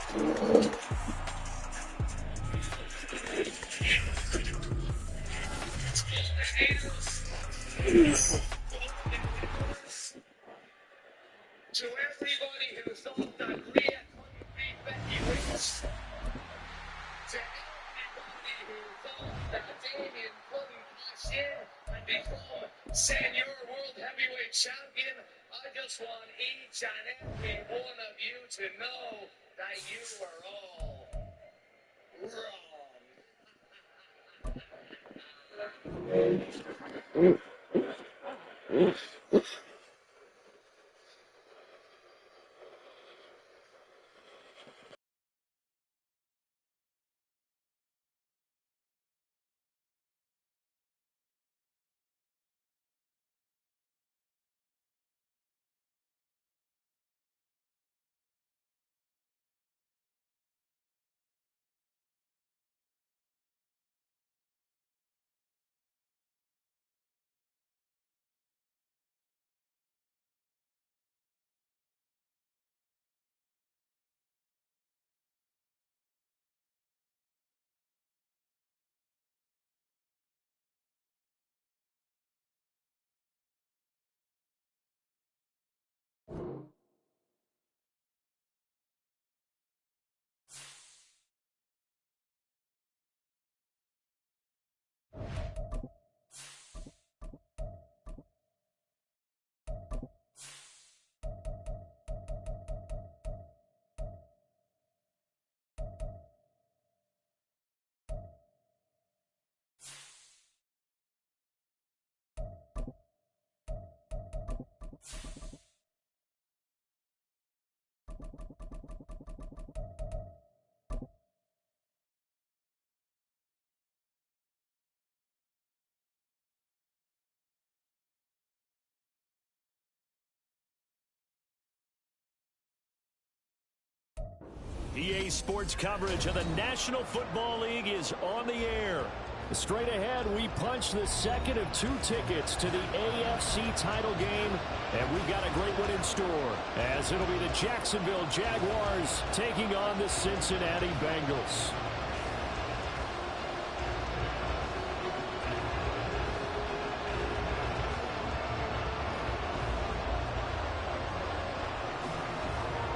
To everybody who thought that Rhea couldn't be Becky, to everybody who thought that Damien couldn't cash in and become senior world heavyweight champion, I just want each and every one of you to know that you were all wrong. EA Sports coverage of the National Football League is on the air. Straight ahead, we punch the second of 2 tickets to the AFC title game, and we've got a great one in store, as it'll be the Jacksonville Jaguars taking on the Cincinnati Bengals.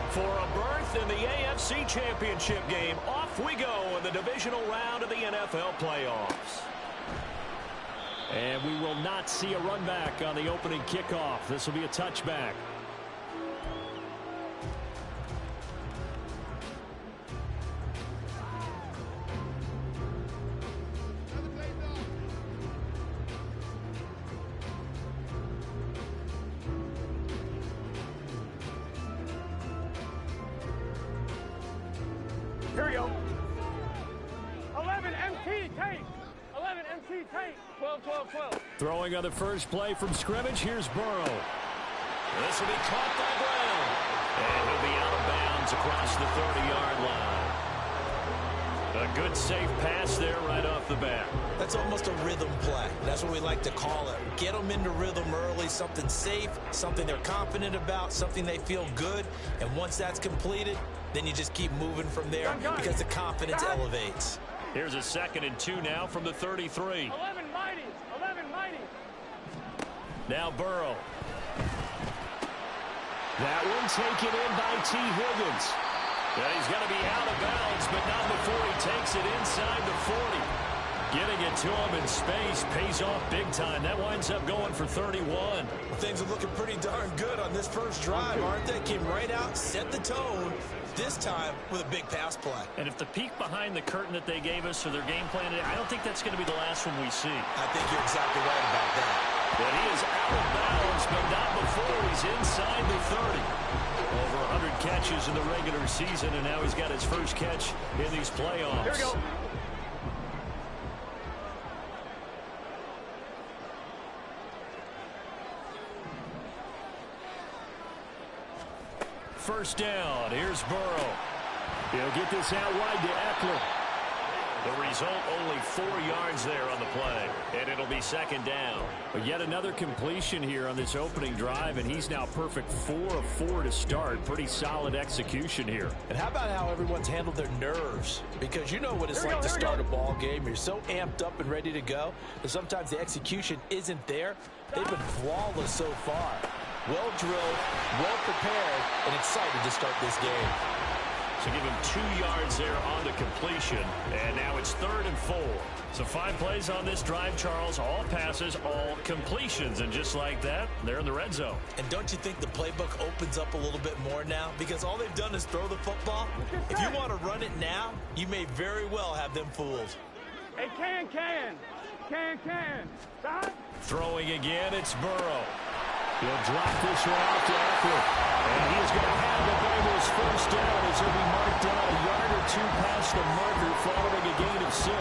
For a berth in the AFC Championship game, off we go in the divisional round of the NFL playoffs. And we will not see a run back on the opening kickoff. This will be a touchback. Here we go. 11 MT tank. 11 MT tank. 12, 12, 12. Throwing on the first play from scrimmage. Here's Burrow. This will be caught by Brown. And he'll be out of bounds across the 30-yard line. A good safe pass there right off the bat. That's almost a rhythm play. That's what we like to call it. Get them into rhythm early, something safe, something they're confident about, something they feel good. And once that's completed, then you just keep moving from there because the confidence elevates. Here's a 2nd and 2 now from the 33. 11 mighty. 11 mighty. Now Burrow. That one taken in by T. Higgins. And he's going to be out of bounds, but not before he takes it inside the 40. Getting it to him in space pays off big time. That winds up going for 31. Well, things are looking pretty darn good on this first drive, aren't they? Came right out, set the tone, this time with a big pass play. And if the peek behind the curtain that they gave us or their game plan, I don't think that's going to be the last one we see. I think you're exactly right about that. But he is out of bounds, but not before he's inside the 30. Over 100 catches in the regular season, and now he's got his first catch in these playoffs. Here we go. First down. Here's Burrow. He'll get this out wide to Eckler. The result, only 4 yards there on the play, and it'll be second down. But yet another completion here on this opening drive, and he's now perfect 4 of 4 to start. Pretty solid execution here. And how about how everyone's handled their nerves? Because you know what it's like to start a ball game. You're so amped up and ready to go that sometimes the execution isn't there. They've been flawless so far. Well drilled, well prepared, and excited to start this game. So give him 2 yards there on the completion, and now it's 3rd and 4. So 5 plays on this drive, Charles. All passes, all completions, and just like that, they're in the red zone. And don't you think the playbook opens up a little bit more now? Because all they've done is throw the football. If you want to run it now, you may very well have them fooled. Hey, can. Stop. Throwing again, it's Burrow. He'll drop this one off to Eckler. And he is going to have the Bengals first down as he'll be marked down a yard or 2 past the marker following a gain of 6.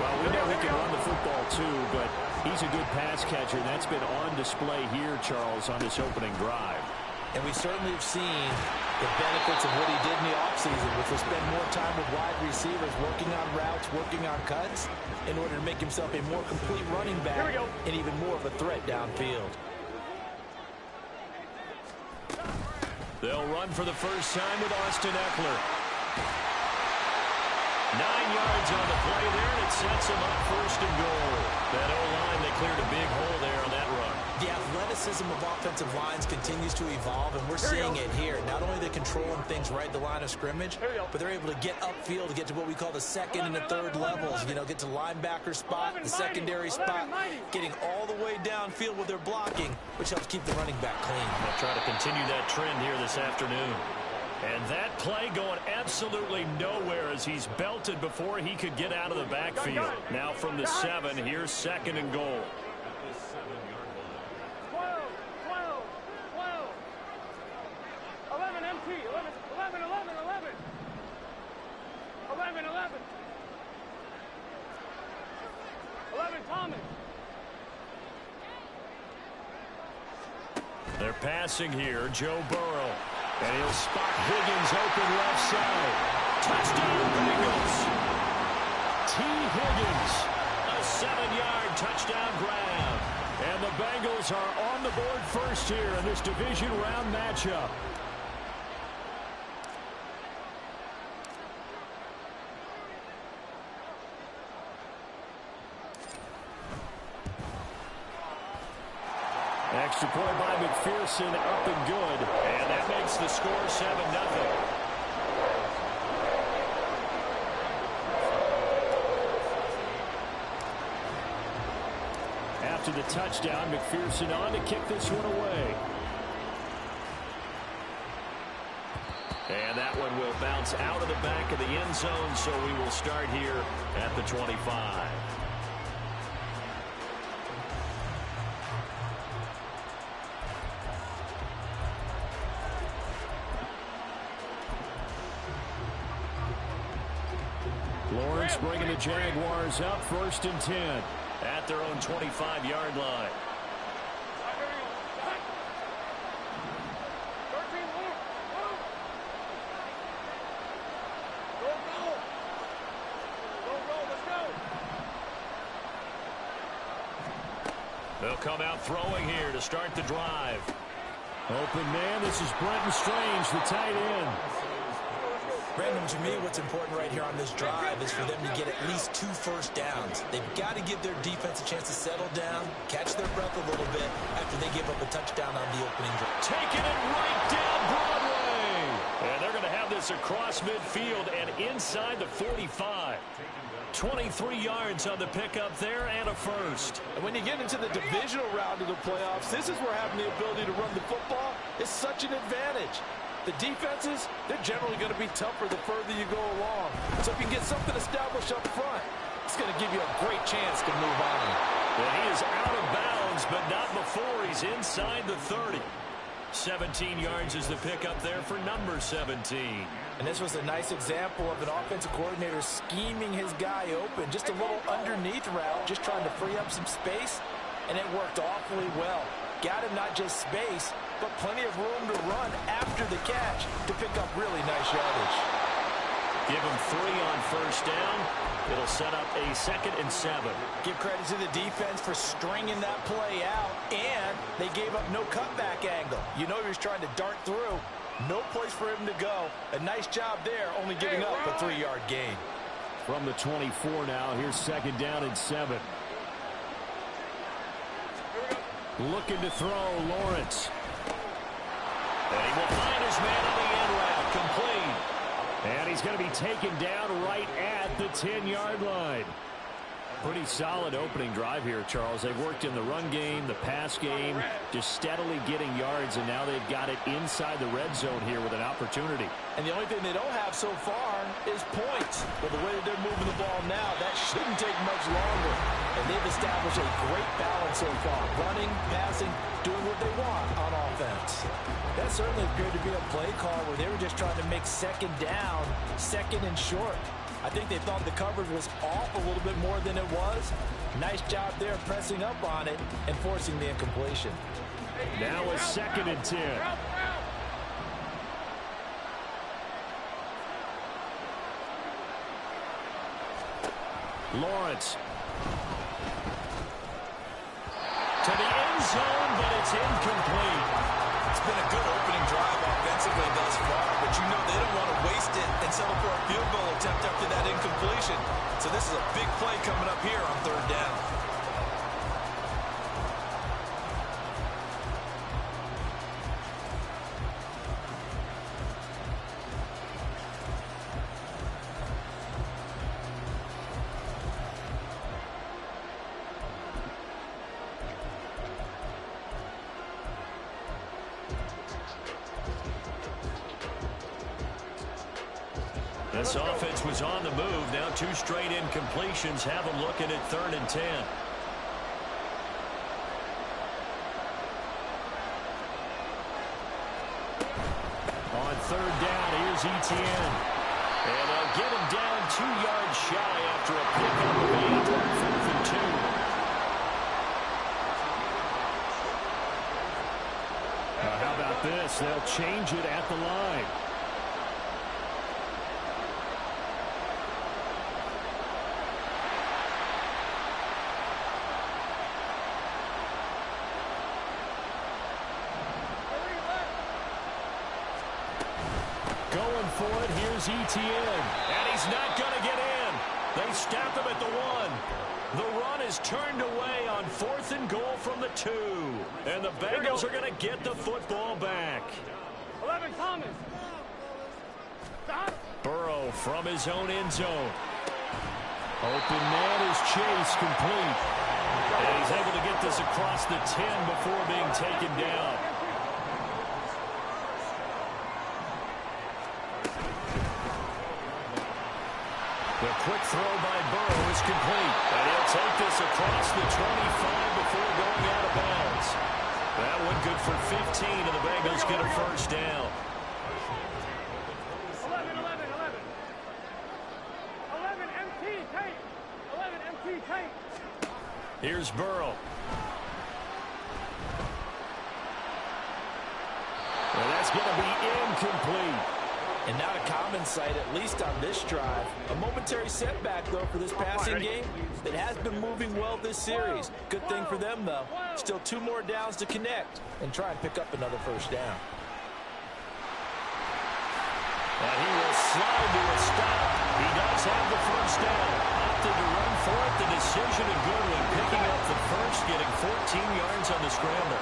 Well, we know he can run the football too, but he's a good pass catcher, and that's been on display here, Charles, on this opening drive. And we certainly have seen the benefits of what he did in the offseason, which was spend more time with wide receivers, working on routes, working on cuts, in order to make himself a more complete running back and even more of a threat downfield. They'll run for the first time with Austin Eckler. 9 yards on the play there, and it sets him up 1st and goal. That O-line, they cleared a big hole there on that run. The athleticism of offensive lines continues to evolve, and we're seeing it here. Not only are they controlling things right at the line of scrimmage, but they're able to get upfield to get to what we call the 2nd and the 3rd levels. You know, get to the linebacker spot, the secondary spot, getting all the way downfield with their blocking, which helps keep the running back clean. They'll try to continue that trend here this afternoon. And that play going absolutely nowhere as he's belted before he could get out of the backfield. Now from the 7, here's 2nd and goal. 11 MT, 11. 11 Thomas. They're passing here, Joe Burrow. And he'll spot Higgins open left side. Touchdown, Bengals. T. Higgins, a 7-yard touchdown grab. And the Bengals are on the board first here in this division round matchup. Extra point by McPherson, up and good. And that makes the score 7-0. After the touchdown, McPherson on to kick this one away. And that one will bounce out of the back of the end zone, so we will start here at the 25. Lawrence bringing the Jaguars up 1st and 10 at their own 25-yard line. They'll come out throwing here to start the drive. Open man, this is Brenton Strange, the tight end. Brandon, to me, what's important right here on this drive is for them to get at least 2 first downs. They've got to give their defense a chance to settle down, catch their breath a little bit after they give up a touchdown on the opening drive. Taking it right down Broadway. And they're going to have this across midfield and inside the 45. 23 yards on the pickup there and a first. And when you get into the divisional round of the playoffs, this is where having the ability to run the football is such an advantage. The defenses, they're generally going to be tougher the further you go along. So if you can get something established up front, it's going to give you a great chance to move on. Well, he is out of bounds, but not before he's inside the 30. 17 yards is the pickup there for number 17. And this was a nice example of an offensive coordinator scheming his guy open. Just a little underneath route, just trying to free up some space, and it worked awfully well. Got him not just space, but plenty of room to run after the catch to pick up really nice yardage. Give him 3 on first down. It'll set up a 2nd and 7. Give credit to the defense for stringing that play out, and they gave up no cutback angle. You know he was trying to dart through. No place for him to go. A nice job there, only giving up a 3-yard gain. From the 24 now, here's 2nd down and 7. Looking to throw, Lawrence. And he will find his man on the end route, complete. And he's going to be taken down right at the 10-yard line. Pretty solid opening drive here, Charles. They've worked in the run game, the pass game, just steadily getting yards, and now they've got it inside the red zone here with an opportunity. And the only thing they don't have so far is points. But the way that they're moving the ball now, that shouldn't take much longer. And they've established a great balance so far. Running, passing, doing what they want on offense. That certainly appeared to be a play call where they were just trying to make 2nd down, 2nd and short. I think they thought the coverage was off a little bit more than it was. Nice job there pressing up on it and forcing the incompletion. Now a 2nd and 10. Lawrence. To the end zone, but it's incomplete. It's been a good opening drive offensively thus far, but you know they don't want to waste it and settle for a field goal attempt after that incompletion. So this is a big play coming up here on 3rd down. This offense was on the move. Now 2 straight incompletions have them looking at 3rd and 10. On 3rd down, here's Etienne. And they'll get him down 2 yards shy after a pickup of 8 on 4th and 2. Now how about this? They'll change it at the line. For it, here's Etienne, and he's not going to get in. They stop him at the 1. The run is turned away on 4th and goal from the 2, and the Bengals are going to get the football back. 11, Thomas. Stop. Burrow from his own end zone. Open man is Chase, complete. And he's able to get this across the 10 before being taken down. The quick throw by Burrow is complete. And he'll take this across the 25 before going out of bounds. That one good for 15, and the Bengals get a 1st down. 11 MT tape. 11 MT tape. Here's Burrow. And that's going to be incomplete. And not a common sight, at least on this drive. A momentary setback, though, for this passing game that has been moving well this series. Good thing for them, though. Still 2 more downs to connect and try and pick up another 1st down. And he will slide to a stop. He does have the 1st down. Opted to run for it. The decision a good one. Picking up the 1st, getting 14 yards on the scramble.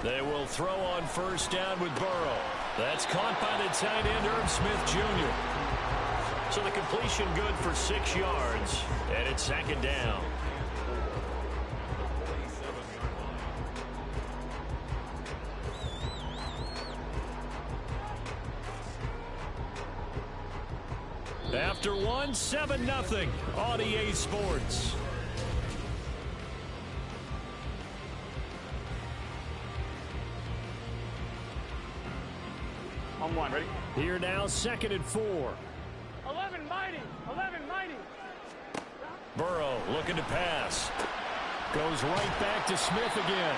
They will throw on 1st down with Burrow. That's caught by the tight end, Irv Smith Jr. So the completion good for 6 yards, and it's 2nd down. After 1, 7-0 on EA Sports. On 1, ready? Here now, 2nd and 4. 11 mighty. 11 mighty. Burrow looking to pass. Goes right back to Smith again.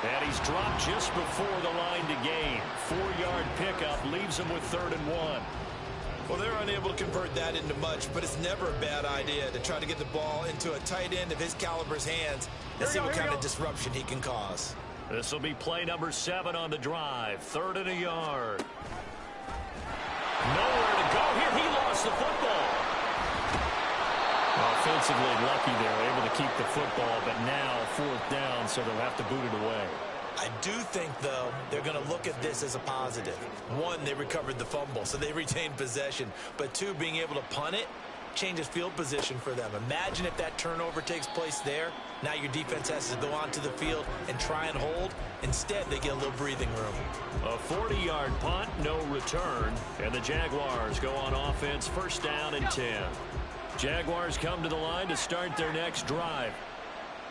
And he's dropped just before the line to gain. 4-yard pickup leaves him with 3rd and 1. Well, they're unable to convert that into much, but it's never a bad idea to try to get the ball into a tight end of his caliber's hands and see what kind of disruption he can cause. This will be play number 7 on the drive. 3rd and a yard. Nowhere to go here. He lost the football. Offensively lucky there, able to keep the football, but now 4th down, so they'll have to boot it away. I do think, though, they're going to look at this as a positive. 1, they recovered the fumble, so they retained possession. But 2, being able to punt it changes field position for them. Imagine if that turnover takes place there. Now your defense has to go onto the field and try and hold. Instead, they get a little breathing room. A 40-yard punt, no return. And the Jaguars go on offense, 1st down and 10. Jaguars come to the line to start their next drive.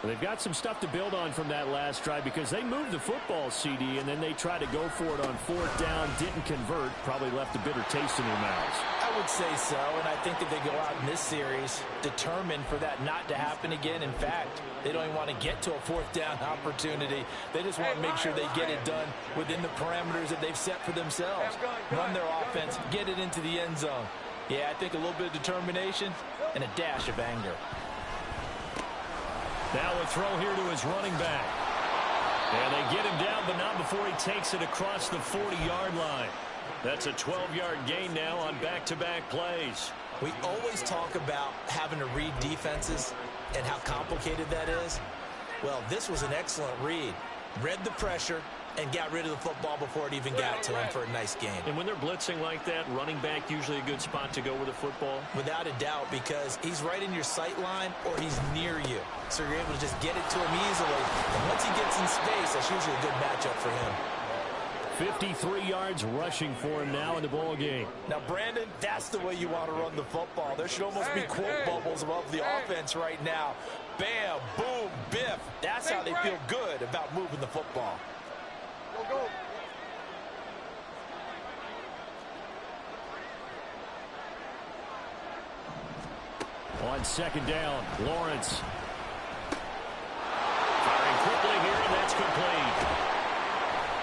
They've got some stuff to build on from that last drive because they moved the football, CD, and then they tried to go for it on 4th down, didn't convert, probably left a bitter taste in their mouths. I would say so, and I think that they go out in this series determined for that not to happen again. In fact, they don't even want to get to a 4th down opportunity. They just want to make sure they get it done within the parameters that they've set for themselves. Run their offense, get it into the end zone. Yeah, I think a little bit of determination and a dash of anger. Now a throw here to his running back. And they get him down, but not before he takes it across the 40-yard line. That's a 12-yard gain now on back-to-back plays. We always talk about having to read defenses and how complicated that is. Well, this was an excellent read. Read the pressure and got rid of the football before it even got to him for a nice gain. And when they're blitzing like that, running back usually a good spot to go with the football? Without a doubt, because he's right in your sight line or he's near you. So you're able to just get it to him easily. And once he gets in space, that's usually a good matchup for him. 53 yards rushing for him now in the ball game. Now, Brandon, that's the way you want to run the football. There should almost be quote bubbles above the offense right now. Bam, boom, biff. That's how they feel good about moving the football. Go. On 2nd down, Lawrence. Firing quickly here, and that's complete.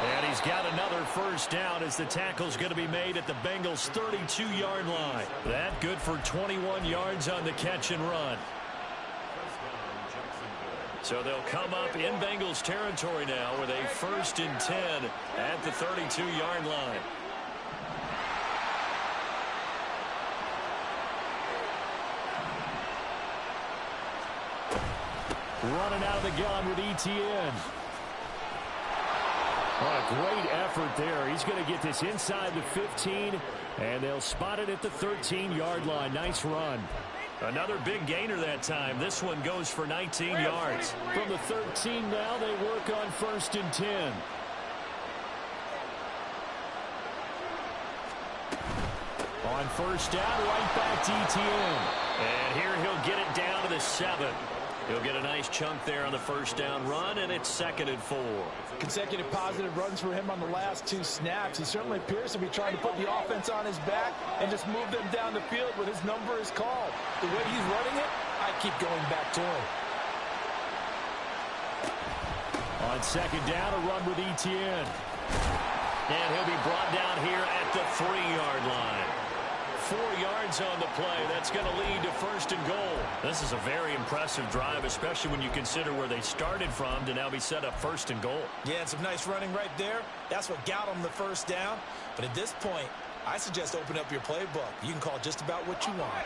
And he's got another 1st down as the tackle's going to be made at the Bengals' 32-yard line. That good for 21 yards on the catch and run. So they'll come up in Bengals territory now with a 1st and 10 at the 32-yard line. Running out of the gun with Etienne. What a great effort there. He's going to get this inside the 15, and they'll spot it at the 13-yard line. Nice run. Another big gainer that time. This one goes for 19 yards. From the 13 now, they work on 1st and 10. On 1st down, right back to Etienne. And here he'll get it down to the 7. He'll get a nice chunk there on the 1st down run, and it's 2nd and 4. Consecutive positive runs for him on the last 2 snaps. He certainly appears to be trying to put the offense on his back and just move them down the field when his number is called. The way he's running it, I keep going back to him. On 2nd down, a run with Etienne. And he'll be brought down here at the 3-yard line. 4 yards on the play. That's going to lead to 1st and goal. This is a very impressive drive, especially when you consider where they started from to now be set up 1st and goal. Yeah, and some nice running right there. That's what got them the 1st down. But at this point, I suggest open up your playbook. You can call just about what you want.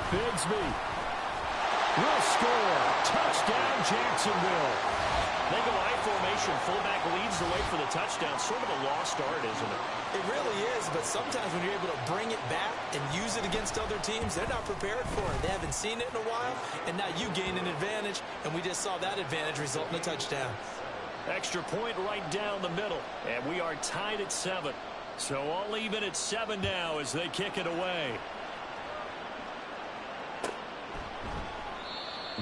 Bigsby will score. Touchdown, Jacksonville. They go I formation. Fullback leads the way for the touchdown. Sort of a lost art, isn't it? It really is, but sometimes when you're able to bring it back and use it against other teams, they're not prepared for it. They haven't seen it in a while, and now you gain an advantage, and we just saw that advantage result in a touchdown. Extra point right down the middle, and we are tied at 7. So all even at 7 now as they kick it away.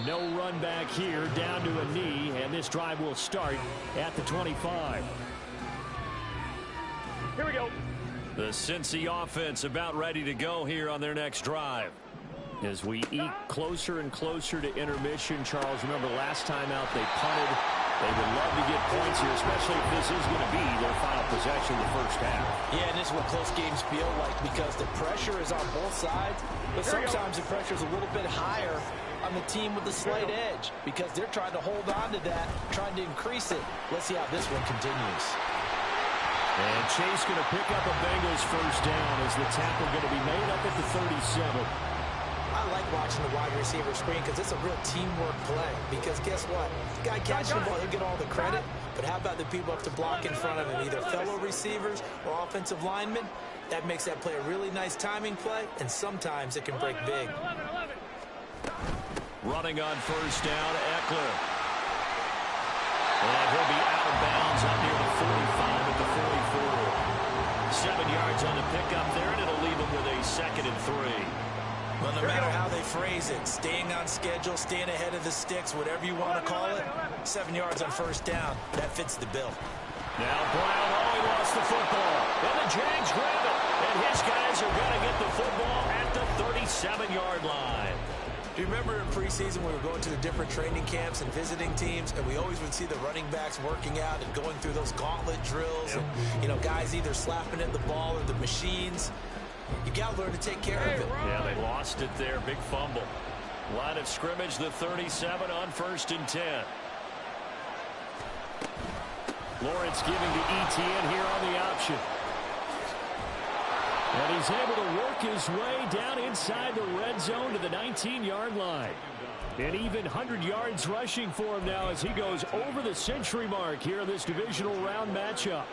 No run back here, down to a knee, and this drive will start at the 25. Here we go. The Cincy offense about ready to go here on their next drive. As we eke closer and closer to intermission, Charles, remember last time out they punted. They would love to get points here, especially if this is going to be their final possession of the first half. Yeah, and this is what close games feel like because the pressure is on both sides, but sometimes the pressure is a little bit higher on the team with the slight edge because they're trying to hold on to that, trying to increase it. Let's see how this one continues. And Chase going to pick up a Bengals first down as the tackle going to be made up at the 37. I like watching the wide receiver screen because it's a real teamwork play. Because guess what? The guy catching the ball, he'll get all the credit. But how about the people up to block in front of him, either fellow receivers or offensive linemen? That makes that play a really nice timing play, and sometimes it can break big. Running on first down, Eckler. And he'll be out of bounds up near the 45 at the 44. 7 yards on the pickup there, and it'll leave him with a 2nd and 3. Well, no matter how they phrase it, staying on schedule, staying ahead of the sticks, whatever you want to call it, 7 yards on first down, that fits the bill. Now Brown, he lost the football. And the Jags grab it. And his guys are going to get the football at the 37-yard line. Do you remember in preseason we were going to the different training camps and visiting teams, and we always would see the running backs working out and going through those gauntlet drills, and, you know, guys either slapping at the ball or the machines. You got to learn to take care of it. Yeah, they lost it there. Big fumble. Line of scrimmage, the 37 on 1st and 10. Lawrence giving to Etienne here on the option. And he's able to work his way down inside the red zone to the 19-yard line. And even 100 yards rushing for him now as he goes over the century mark here in this divisional round matchup.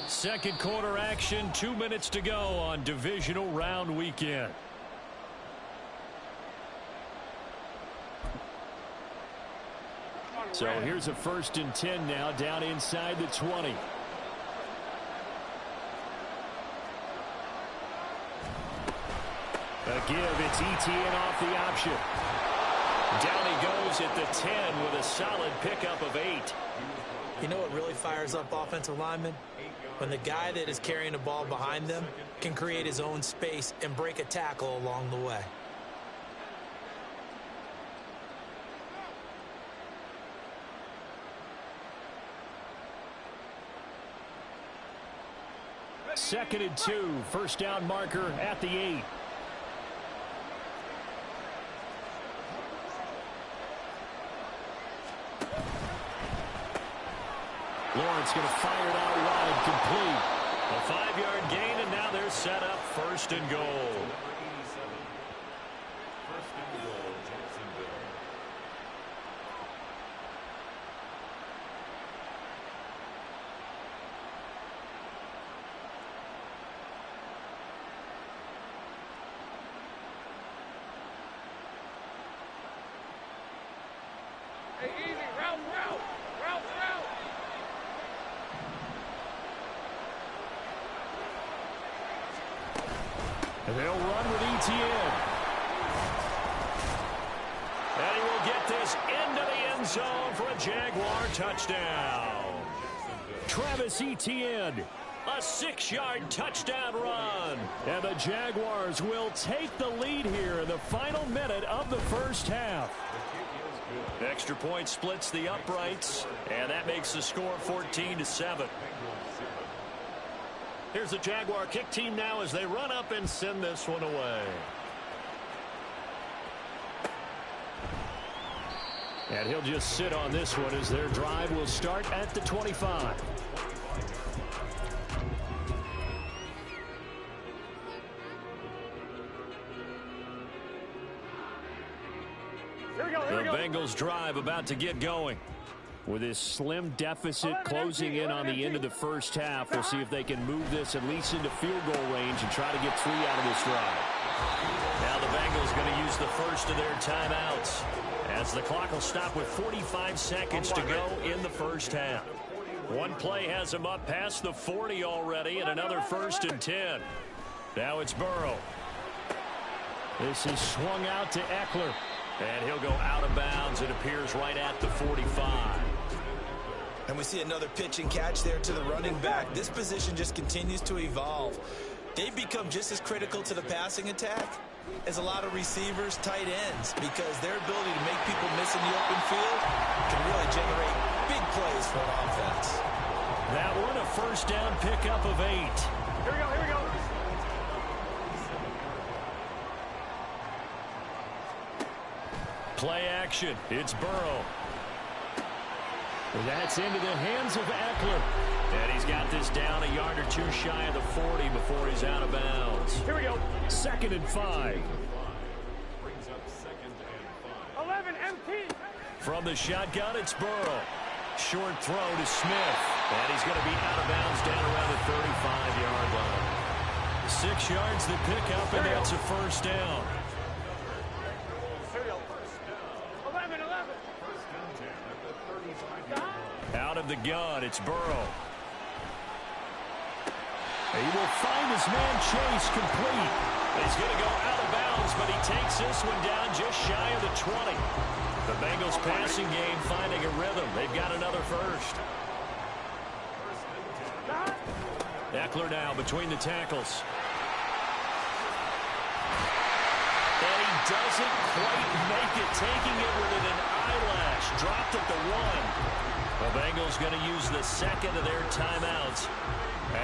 Second quarter action, 2 minutes to go on divisional round weekend. So here's a 1st and 10 now down inside the 20. A give, it's Etienne off the option. Down he goes at the 10 with a solid pickup of 8. You know what really fires up offensive linemen? When the guy that is carrying the ball behind them can create his own space and break a tackle along the way. Second and 2, first down marker at the 8. Lawrence going to fire it out wide, complete. A 5-yard gain, and now they're set up 1st and goal. Hey, easy. Route. And they'll run with Etienne. And he will get this into the end zone for a Jaguar touchdown. Travis Etienne, a 6-yard touchdown run. And the Jaguars will take the lead here in the final minute of the first half. Extra point splits the uprights, and that makes the score 14-7. Here's the Jaguar kick team now as they run up and send this one away. And he'll just sit on this one as their drive will start at the 25. The Bengals drive about to get going. With this slim deficit closing in on the end of the first half, we'll see if they can move this at least into field goal range and try to get 3 out of this drive. Now the Bengals going to use the first of their timeouts as the clock will stop with 45 seconds to go in the first half. One play has them up past the 40 already, and another 1st and 10. Now it's Burrow. This is swung out to Eckler. And he'll go out of bounds, it appears, right at the 45. And we see another pitch and catch there to the running back. This position just continues to evolve. They've become just as critical to the passing attack as a lot of receivers, tight ends, because their ability to make people miss in the open field can really generate big plays for an offense. That one a first down pickup of 8. Here we go, here we go. Play action. It's Burrow. That's into the hands of Eckler. And he's got this down a yard or two shy of the 40 before he's out of bounds. Here we go. 2nd and 5. 11 MT. From the shotgun, it's Burrow. Short throw to Smith. And he's going to be out of bounds down around the 35-yard line. 6 yards the pickup, and that's a first down. Here we go. 11. Out of the gun, it's Burrow. He will find his man Chase complete. He's going to go out of bounds, but he takes this one down just shy of the 20. The Bengals passing game finding a rhythm. They've got another first. Eckler now between the tackles. And he doesn't quite make it, taking it within an eyelash. Dropped at the 1. The Bengals going to use the second of their timeouts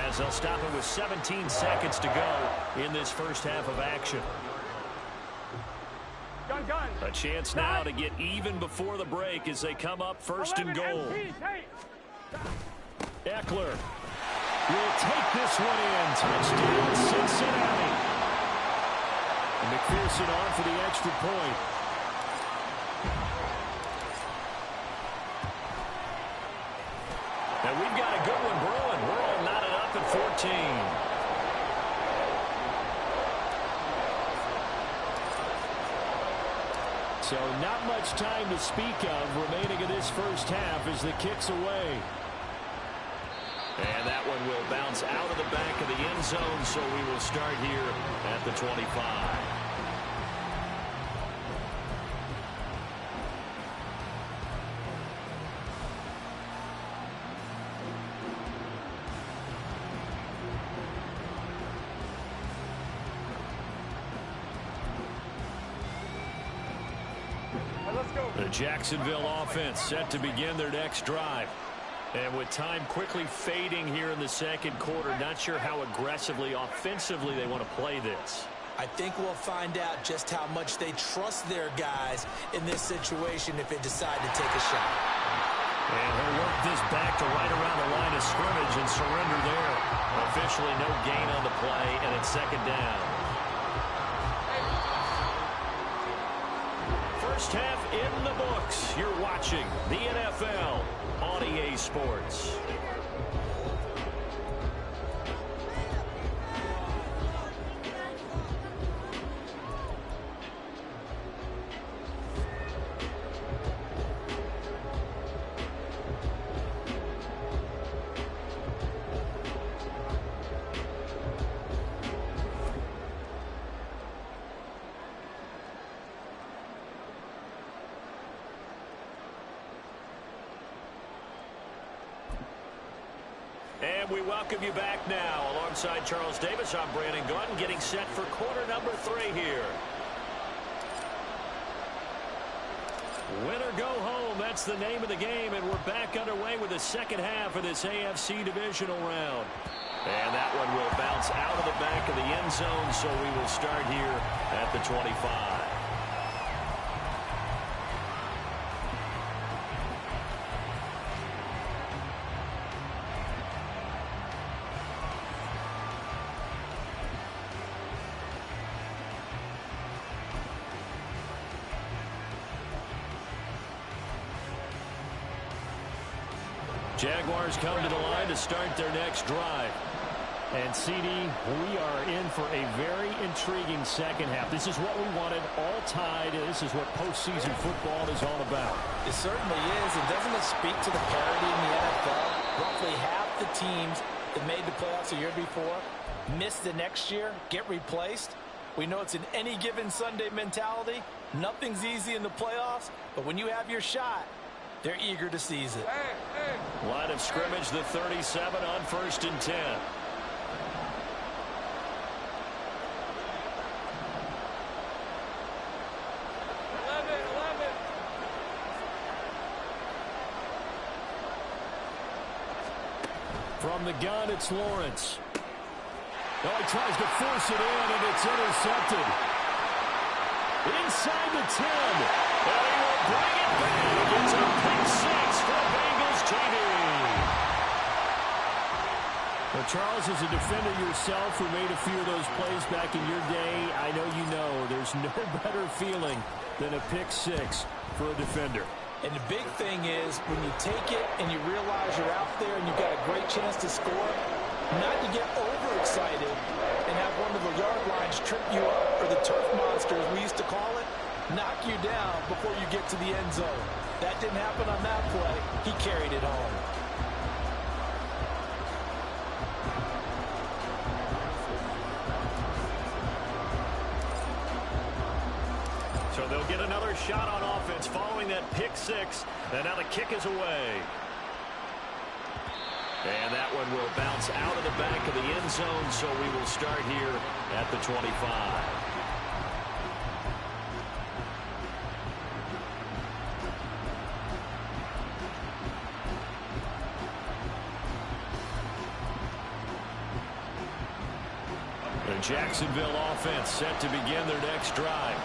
as they'll stop it with 17 seconds to go in this first half of action. Gun. A chance now to get even before the break as they come up first and goal. Eckler will take this one in. Touchdown, Cincinnati. McPherson on for the extra point. And we've got a good one brewing. We're all knotted up at 14. So not much time to speak of remaining in this first half as the kick's away. And that one will bounce out of the back of the end zone, so we will start here at the 25. The Jacksonville offense set to begin their next drive. And with time quickly fading here in the second quarter, not sure how aggressively, offensively they want to play this. I think we'll find out just how much they trust their guys in this situation if they decide to take a shot. And he'll work this back to right around the line of scrimmage and surrender there. Officially no gain on the play, and it's second down. First half in the books. You're watching the NFL on EA Sports. And we welcome you back now. Alongside Charles Davis, I'm Brandon Gunn, getting set for quarter number 3 here. Win or go home, that's the name of the game, and we're back underway with the second half of this AFC divisional round. And that one will bounce out of the back of the end zone, so we will start here at the 25. Jaguars come to the line to start their next drive. And, CD, we are in for a very intriguing second half. This is what we wanted, all tied, and this is what postseason football is all about. It certainly is. And doesn't it speak to the parity in the NFL? Roughly half the teams that made the playoffs the year before miss the next year, get replaced. We know it's an any given Sunday mentality. Nothing's easy in the playoffs, but when you have your shot, they're eager to seize it. Line of scrimmage, the 37 on 1st and 10. From the gun, it's Lawrence. Oh, he tries to force it in, and it's intercepted. Inside the 10. And he will bring it back. It's a pick six for Bengals TD. Well, Charles, as a defender yourself who made a few of those plays back in your day, I know you know there's no better feeling than a pick six for a defender. And the big thing is when you take it and you realize you're out there and you've got a great chance to score, not to get overexcited and have one of the yard lines trip you up, or the turf monsters we used to call it, knock you down before you get to the end zone. That didn't happen on that play. He carried it home. So they'll get another shot on offense following that pick six. And now the kick is away. And that one will bounce out of the back of the end zone, so we will start here at the 25. The Jacksonville offense set to begin their next drive.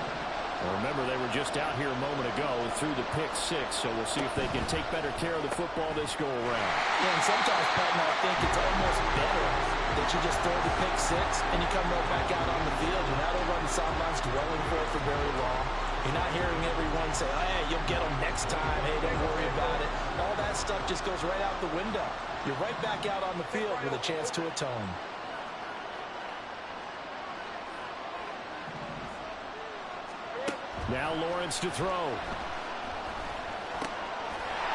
Well, remember, they were just out here a moment ago through the pick six, so we'll see if they can take better care of the football this go around. Yeah, and sometimes, Patton, I think it's almost better that you just throw the pick six and you come right back out on the field. You're not over on the sidelines dwelling for very long. You're not hearing everyone say, oh, hey, you'll get them next time. Hey, don't worry about it. All that stuff just goes right out the window. You're right back out on the field with a chance to atone. Now Lawrence to throw.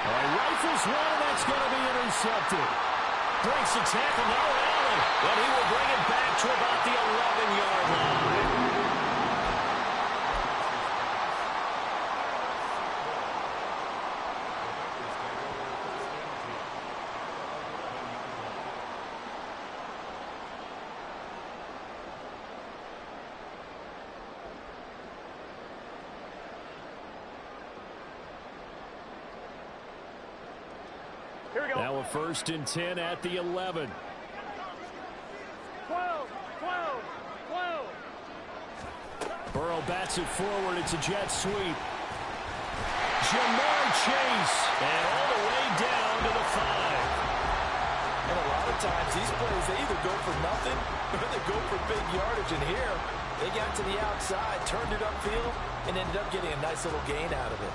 Rifles one, that's going to be intercepted. Breaks the tackle, now Allen, and he will bring it back to about the 11-yard line. Now a 1st and 10 at the 11. 12. Burrow bats it forward. It's a jet sweep. Jamar Chase. And all the way down to the 5. And a lot of times these plays, they either go for nothing or they go for big yardage. And here, they got to the outside, turned it upfield, and ended up getting a nice little gain out of it.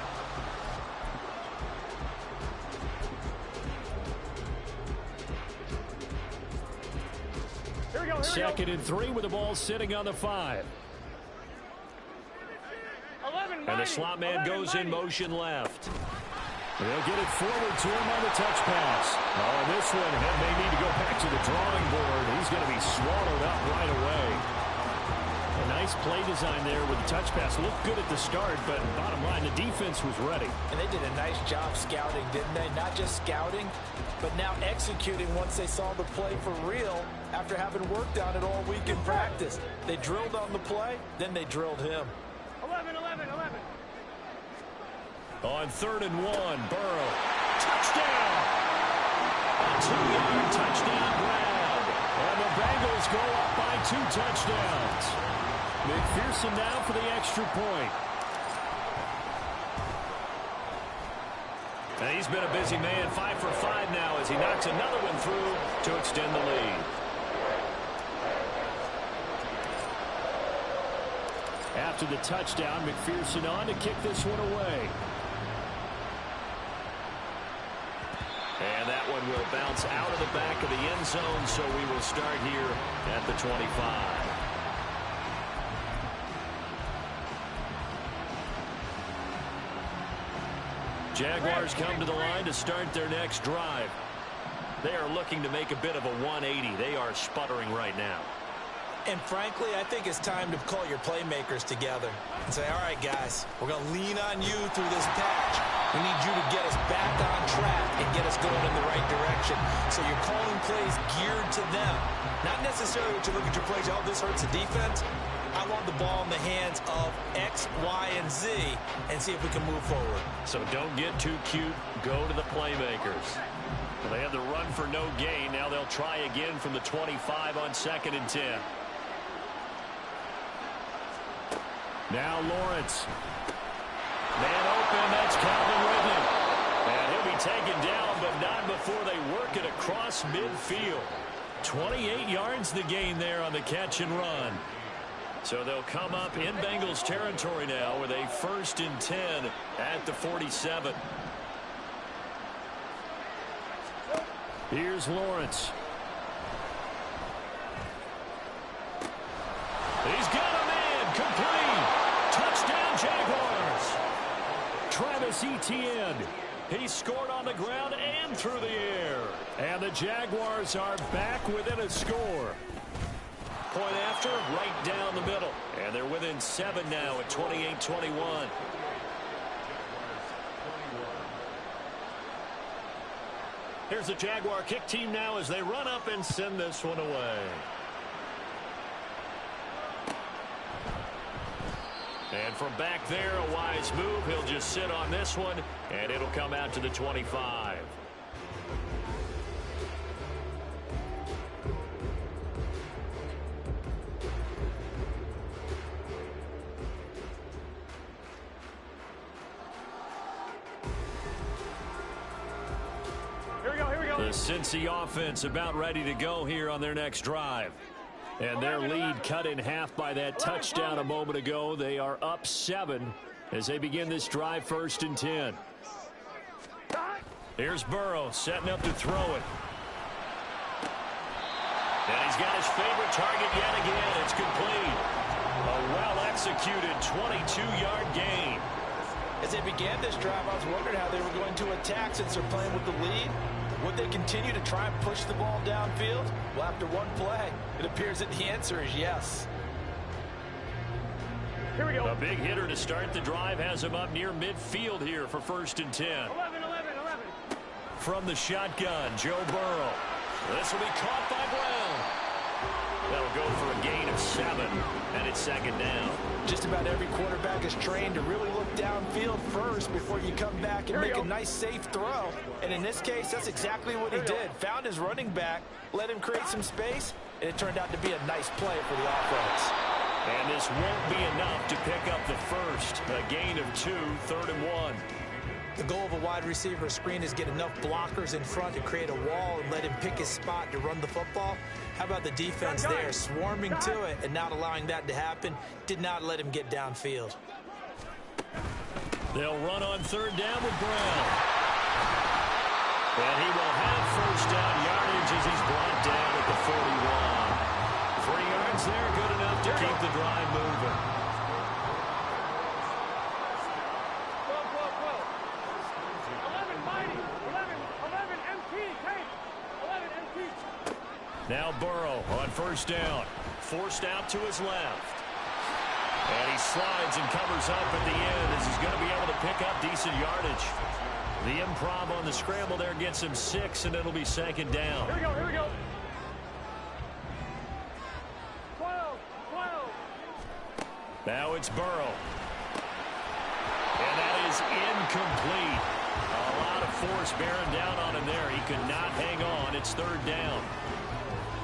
Second and 3 with the ball sitting on the 5. 11, and the slot man goes in motion left. They'll get it forward to him on the touch pass. Oh, this one may need to go back to the drawing board. He's going to be swallowed up right away. A nice play design there with the touch pass. Looked good at the start, but bottom line, the defense was ready. And they did a nice job scouting, didn't they? Not just scouting, but now executing once they saw the play for real after having worked on it all week in practice. They drilled on the play, then they drilled him. 11. On 3rd and 1, Burrow. Touchdown! A 2-yard touchdown grab. And the Bengals go up by 2 touchdowns. McPherson now for the extra point. And he's been a busy man, 5 for 5 now as he knocks another one through to extend the lead. After the touchdown, McPherson on to kick this one away. And that one will bounce out of the back of the end zone, so we will start here at the 25. Jaguars come to the line to start their next drive. They are looking to make a bit of a 180. They are sputtering right now. And frankly, I think it's time to call your playmakers together and say, all right, guys, we're going to lean on you through this patch. We need you to get us back on track and get us going in the right direction. So you're calling plays geared to them. Not necessarily what you look at your plays, oh, this hurts the defense. I want the ball in the hands of X, Y, and Z and see if we can move forward. So don't get too cute. Go to the playmakers. Well, they had the run for no gain. Now they'll try again from the 25 on 2nd and 10. Now Lawrence. Man open, that's Calvin Ridley. And he'll be taken down, but not before they work it across midfield. 28 yards the gain there on the catch and run. So they'll come up in Bengals territory now with a 1st and 10 at the 47. Here's Lawrence. He's got a man complete. Touchdown Jaguars. Travis Etienne. He scored on the ground and through the air. And the Jaguars are back within a score. Point after, right down the middle. And they're within 7 now at 28-21. Here's the Jaguar kick team now as they run up and send this one away. And from back there, a wise move. He'll just sit on this one, and it'll come out to the 25. The Cincy offense about ready to go here on their next drive. And their lead cut in half by that touchdown a moment ago. They are up 7 as they begin this drive 1st and 10. Here's Burrow setting up to throw it. And he's got his favorite target yet again. It's complete. A well-executed 22-yard gain. As they began this drive, I was wondering how they were going to attack since they're playing with the lead. Would they continue to try and push the ball downfield? Well, after one play, it appears that the answer is yes. Here we go. A big hitter to start the drive has him up near midfield here for 1st and 10. 11. From the shotgun, Joe Burrow. This will be caught by Brown. That'll go for a gain of 7, and it's 2nd down. Just about every quarterback is trained to really look downfield first before you come back and make a nice, safe throw. And in this case, that's exactly what he did. Found his running back, let him create some space, and it turned out to be a nice play for the offense. And this won't be enough to pick up the first. A gain of 2, 3rd and 1. The goal of a wide receiver screen is get enough blockers in front to create a wall and let him pick his spot to run the football. How about the defense there, swarming to it and not allowing that to happen? Did not let him get downfield. They'll run on 3rd down with Brown. And he will have 1st down yardage as he's brought down at the 41. 3 yards there, good enough to keep the drive moving. 11 MT, take. 11 MT. Now Burrow on 1st down. Forced out to his left. And he slides and covers up at the end as he's going to be able to pick up decent yardage. The improv on the scramble there gets him 6, and it'll be 2nd down. Here we go. 12. Now it's Burrow. And that is incomplete. A lot of force bearing down on him there. He could not hang on. It's 3rd down.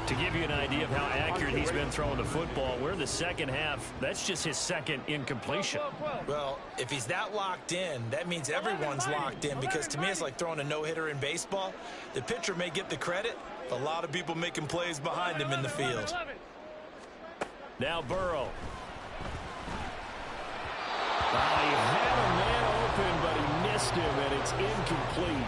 To give you an idea of how accurate he's been throwing the football, we're in the 2nd half. That's just his 2nd incompletion. Well, if he's that locked in, that means everyone's locked in, because to me it's like throwing a no-hitter in baseball. The pitcher may get the credit, but a lot of people making plays behind him in the field. Now Burrow. He had a man open, but he missed him, and it's incomplete.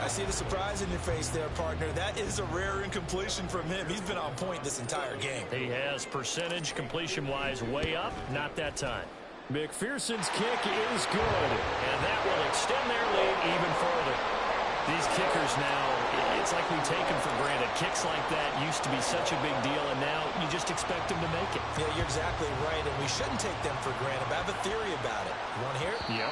I see the surprise in your face there, partner. That is a rare incompletion from him. He's been on point this entire game. He has percentage completion-wise way up, not that time. McPherson's kick is good, and that will extend their lead even further. These kickers now It's like we take them for granted. Kicks like that used to be such a big deal, and now you just expect them to make it. Yeah, you're exactly right, and we shouldn't take them for granted. But I have a theory about it. You want to hear it? Yeah.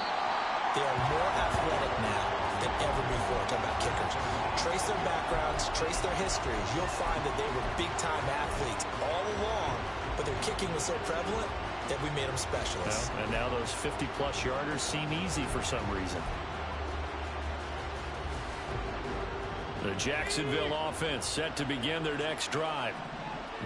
They are more athletic now than ever before. Talking about kickers. Trace their backgrounds, trace their histories. You'll find that they were big-time athletes all along, but their kicking was so prevalent that we made them specialists. Well, and now those 50-plus yarders seem easy for some reason. The Jacksonville offense set to begin their next drive.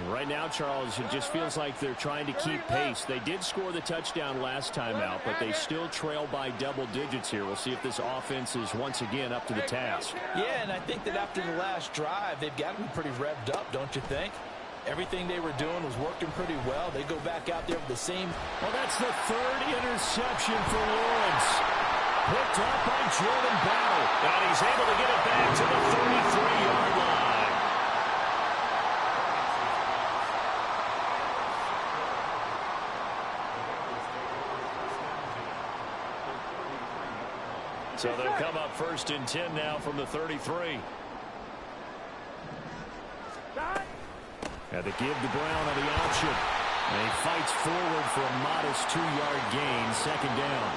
Right now, Charles, it just feels like they're trying to keep pace. They did score the touchdown last time out, but they still trail by double digits here. We'll see if this offense is once again up to the task. Yeah, and I think that after the last drive, they've got to be pretty revved up, don't you think? Everything they were doing was working pretty well. They go back out there with the same. Well, that's the third interception for Lawrence. Picked up by Jordan Battle, and he's able to get it back to the 33-yard line. So they'll come up 1st and 10 now from the 33. Had to give to Brown on the option. And he fights forward for a modest 2-yard gain, 2nd down.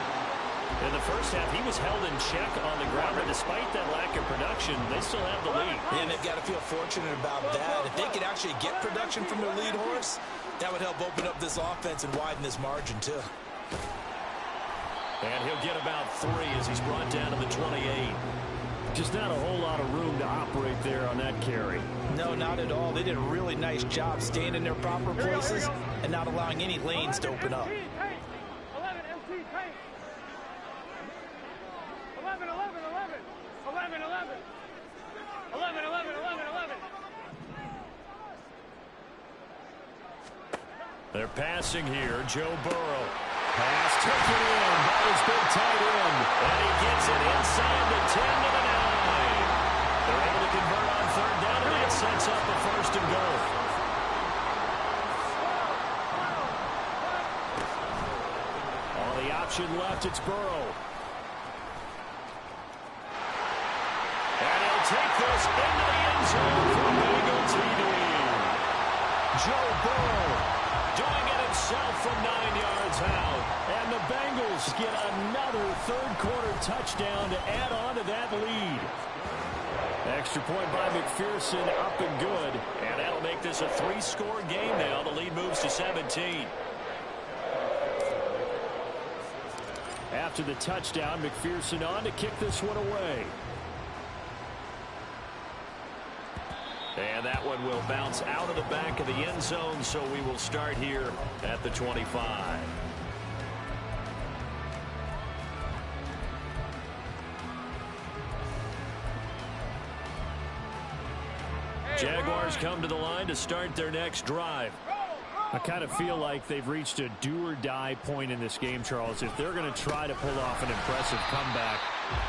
In the first half, he was held in check on the ground, but despite that lack of production, they still have the lead. And they've got to feel fortunate about that. If they could actually get production from their lead horse, that would help open up this offense and widen this margin, too. And he'll get about 3 as he's brought down to the 28. Just not a whole lot of room to operate there on that carry. No, not at all. They did a really nice job staying in their proper places and not allowing any lanes to open up. 11 MT tank. 11, 11, 11. 11, 11. 11, 11, 11, 11. They're passing here. Joe Burrow. Pass taken in by his big tight end. And he gets it inside the 10 to the 9. They're able to convert on 3rd down, and that sets up a 1st and goal. On the option left, it's Burrow. And he'll take this into the end zone for Bengal TD. Joe Burrow doing it himself from 9 yards out. And the Bengals get another 3rd-quarter touchdown to add on to that lead. Extra point by McPherson, up and good. And that'll make this a 3-score game now. The lead moves to 17. After the touchdown, McPherson on to kick this one away. And that one will bounce out of the back of the end zone, so we will start here at the 25. Jaguars come to the line to start their next drive. I kind of feel like they've reached a do-or-die point in this game, Charles. If they're going to try to pull off an impressive comeback,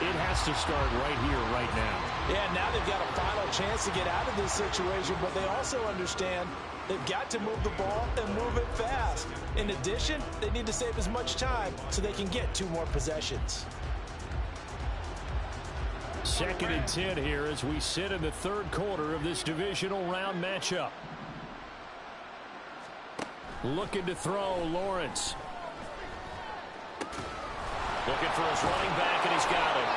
it has to start right here, right now. Yeah, now they've got a final chance to get out of this situation, but they also understand they've got to move the ball and move it fast. In addition, they need to save as much time so they can get 2 more possessions. 2nd and 10 here as we sit in the 3rd quarter of this divisional round matchup. Looking to throw, Lawrence. Looking for his running back, and he's got it.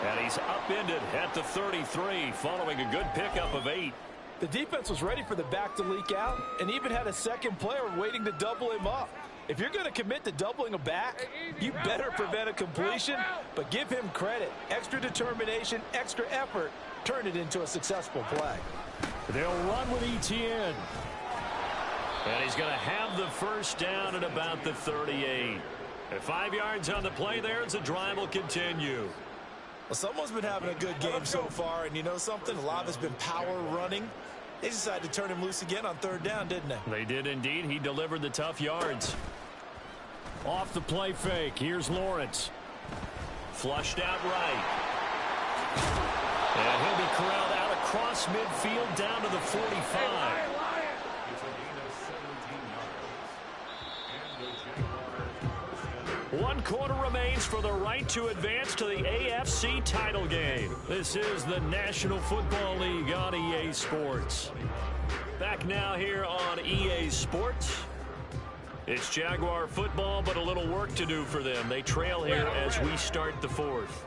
And he's upended at the 33, following a good pickup of 8. The defense was ready for the back to leak out and even had a second player waiting to double him up. If you're going to commit to doubling a back, you better prevent a completion, but give him credit. Extra determination, extra effort, turn it into a successful play. They'll run with Etienne. And he's going to have the 1st down at about the 38. At 5 yards on the play there as the drive will continue. Well, someone's been having a good game so far, and you know something? A lot has been power running. They decided to turn him loose again on 3rd down, didn't they? They did indeed. He delivered the tough yards. Off the play fake. Here's Lawrence. Flushed out right. And he'll be corralled out across midfield down to the 45. 1 quarter remains for the right to advance to the AFC title game. This is the National Football League on EA Sports. Back now here on EA Sports. It's Jaguar football, but a little work to do for them. They trail here as we start the fourth.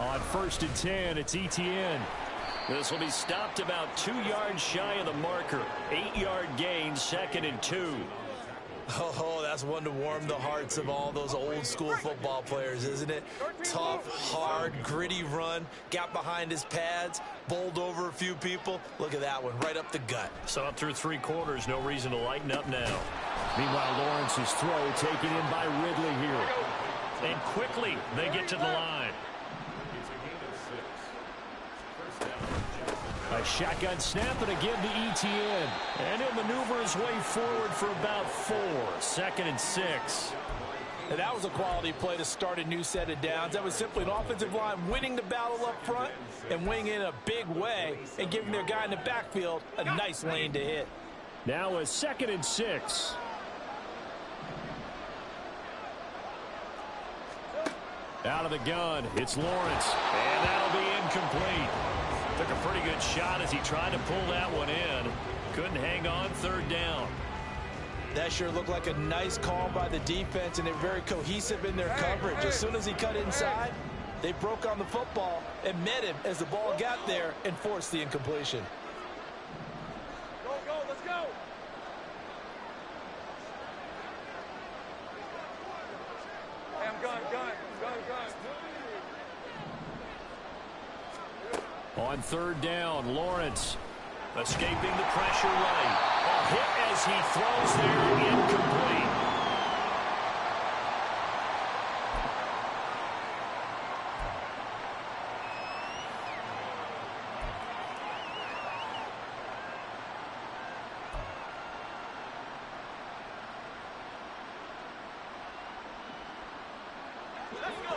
On 1st and 10, it's Etienne. This will be stopped about 2 yards shy of the marker. 8-yard gain, 2nd and 2. Oh, that's one to warm the hearts of all those old school football players, isn't it? Tough, hard, gritty run, got behind his pads, bowled over a few people. Look at that one, right up the gut. So up through 3 quarters, no reason to lighten up now. Meanwhile, Lawrence's throw taken in by Ridley here. And quickly, they get to the line. A shotgun snap and again to Etienne. And he'll maneuver his way forward for about 4. 2nd and 6. And that was a quality play to start a new set of downs. That was simply an offensive line winning the battle up front and winning in a big way and giving their guy in the backfield a nice lane to hit. Now a 2nd and 6. Out of the gun, it's Lawrence. And that'll be incomplete. Took a pretty good shot as he tried to pull that one in. Couldn't hang on, 3rd down. That sure looked like a nice call by the defense, and they're very cohesive in their coverage. As soon as he cut inside, they broke on the football and met him as the ball got there and forced the incompletion. Go, let's go. Hey, I'm gun. On 3rd down, Lawrence escaping the pressure right. A hit as he throws there, incomplete.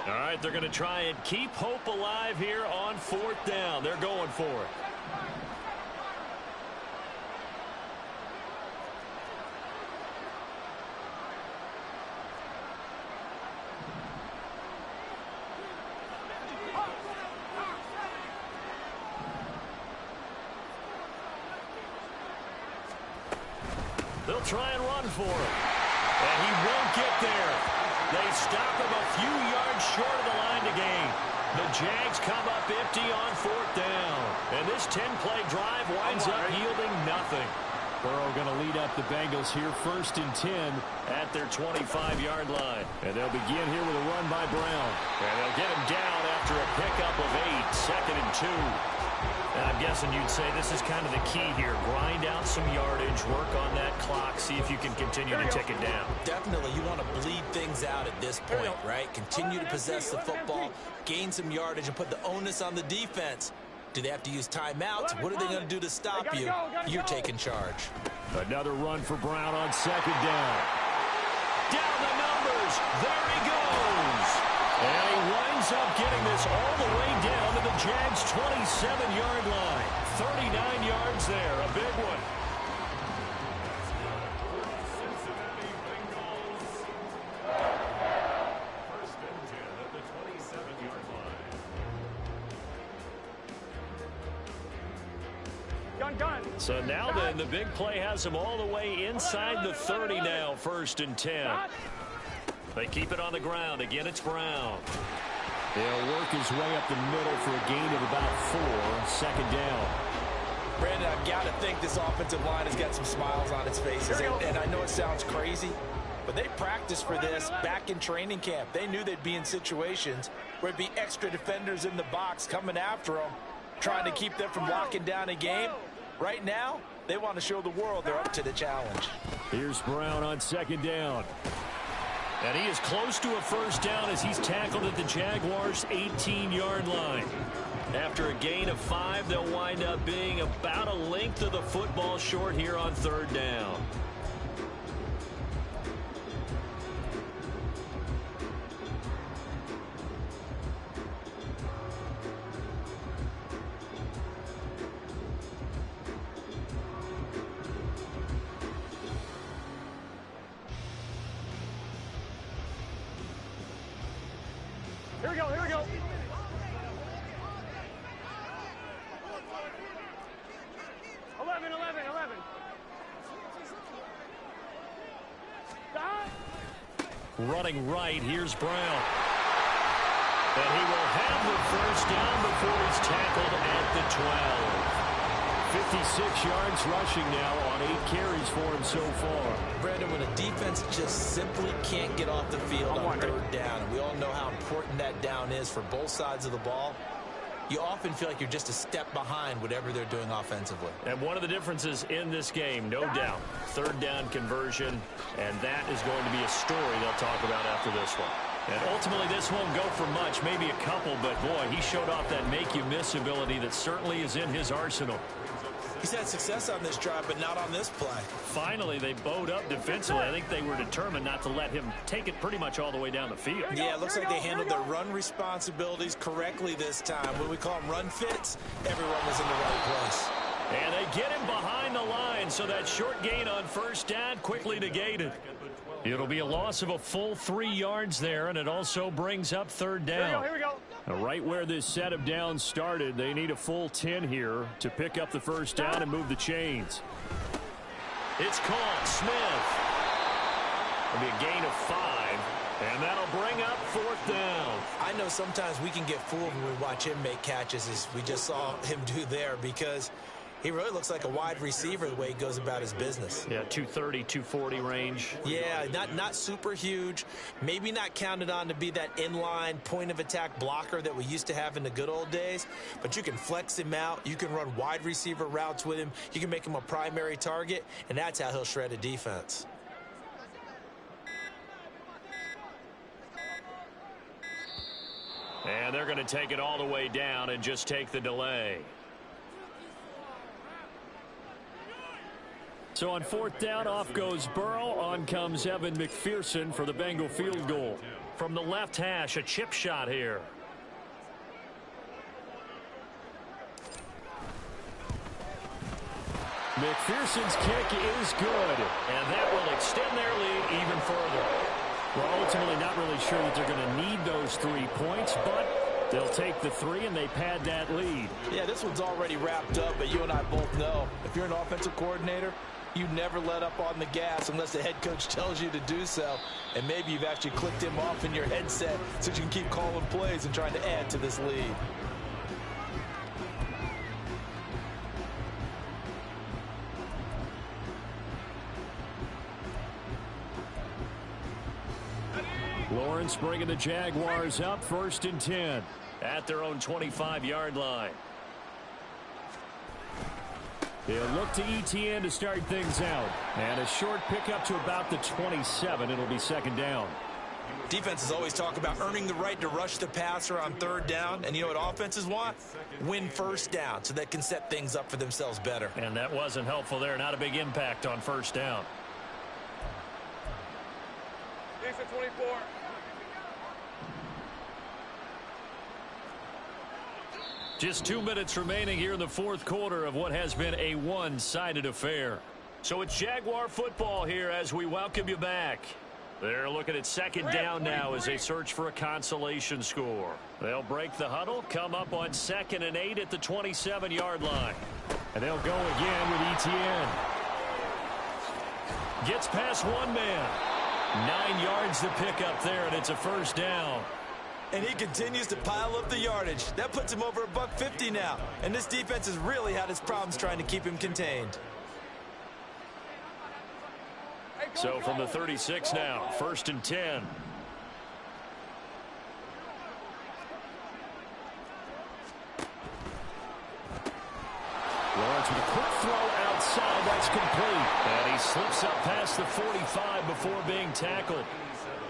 All right, they're going to try and keep hope alive here on 4th down. They're going for it. They'll try and run for him. And he won't get there. They stop him a few yards short of the line to gain. The Jags come up empty on 4th down. And this 10-play drive winds up yielding nothing. Burrow going to lead up the Bengals here 1st and 10 at their 25-yard line. And they'll begin here with a run by Brown. And they'll get him down after a pickup of 8, 2nd and 2. And I'm guessing you'd say this is kind of the key here. Grind out some yardage, work on that clock, see if you can continue to tick it down. Definitely, you want to bleed things out at this point, right? Continue to possess the football, gain some yardage, and put the onus on the defense. Do they have to use timeouts? What are they going to do to stop you? You're taking charge. Another run for Brown on 2nd down. Down the numbers. There he goes. And he winds up getting this all the way down to the Jags' 27-yard line. 39 yards there. A big one. So now then, the big play has him all the way inside the 30 now, 1st and 10. They keep it on the ground. Again, it's Brown. He'll work his way up the middle for a gain of about 4, 2nd down. Brandon, I've got to think this offensive line has got some smiles on its faces. And I know it sounds crazy, but they practiced for this back in training camp. They knew they'd be in situations where it'd be extra defenders in the box coming after them, trying to keep them from locking down a game. Right now, they want to show the world they're up to the challenge. Here's Brown on 2nd down. And he is close to a 1st down as he's tackled at the Jaguars' 18-yard line. After a gain of 5, they'll wind up being about a length of the football short here on 3rd down. we go, here we go. Eleven. Stop. Running right, here's Brown. And he will have the first down before he's tackled at the 12. 56 yards rushing now on 8 carries for him so far. Brandon, when a defense just simply can't get off the field on third down, and we all know how important that down is for both sides of the ball, you often feel like you're just a step behind whatever they're doing offensively. And one of the differences in this game, no doubt, third down conversion, and that is going to be a story they'll talk about after this one. And ultimately, this won't go for much, maybe a couple, but boy, he showed off that make-you-miss ability that certainly is in his arsenal. He's had success on this drive, but not on this play. Finally, they bowed up defensively. I think they were determined not to let him take it pretty much all the way down the field. Yeah, it looks like they handled their run responsibilities correctly this time. When we call them run fits, everyone was in the right place. And they get him behind the line, so that short gain on first down quickly negated. It'll be a loss of a full 3 yards there, and it also brings up third down. Here we go. Right where this set of downs started, they need a full 10 here to pick up the first down and move the chains. It's caught. Smith. It'll be a gain of 5, and that'll bring up fourth down. I know sometimes we can get fooled when we watch him make catches, as we just saw him do there, because he really looks like a wide receiver the way he goes about his business. Yeah, 230, 240 range. Yeah, not super huge. Maybe not counted on to be that inline point-of-attack blocker that we used to have in the good old days. But you can flex him out. You can run wide receiver routes with him. You can make him a primary target, and that's how he'll shred a defense. And they're going to take it all the way down and just take the delay. So on fourth down, off goes Burrow. On comes Evan McPherson for the Bengal field goal. From the left hash, a chip shot here. McPherson's kick is good, and that will extend their lead even further. We're ultimately not really sure that they're going to need those 3 points, but they'll take the 3 and they pad that lead. Yeah, this one's already wrapped up, but you and I both know if you're an offensive coordinator, you never let up on the gas unless the head coach tells you to do so. And maybe you've actually clicked him off in your headset so you can keep calling plays and trying to add to this lead. Lawrence bringing the Jaguars up, 1st and 10 at their own 25-yard line. They'll look to ETN to start things out. And a short pickup to about the 27. It'll be 2nd down. Defenses always talk about earning the right to rush the passer on third down. And you know what offenses want? Win first down so they can set things up for themselves better. And that wasn't helpful there. Not a big impact on first down. Thanks for 24. Just 2 minutes remaining here in the fourth quarter of what has been a one-sided affair. So it's Jaguar football here as we welcome you back. They're looking at 2nd down now as they search for a consolation score. They'll break the huddle, come up on 2nd and 8 at the 27-yard line. And they'll go again with ETN. Gets past one man. 9 yards to pick up there, and it's a first down. And he continues to pile up the yardage. That puts him over $150 now. And this defense has really had its problems trying to keep him contained. So from the 36 now, 1st and 10. Lawrence with a quick throw outside. That's complete. And he slips up past the 45 before being tackled.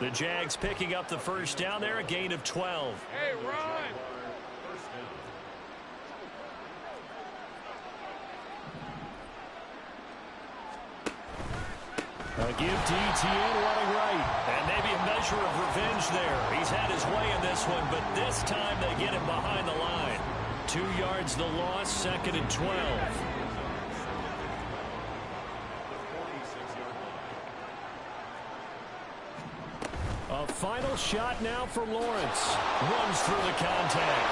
The Jags picking up the first down there, a gain of 12. Hey, run! A give to ETN running right. And maybe a measure of revenge there. He's had his way in this one, but this time they get him behind the line. 2 yards the loss, 2nd and 12. A final shot now for Lawrence. Runs through the contact.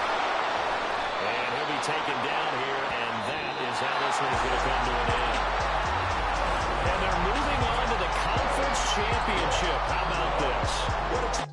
And he'll be taken down here, and that is how this one's going to come to an end. And they're moving on to the conference championship. How about this?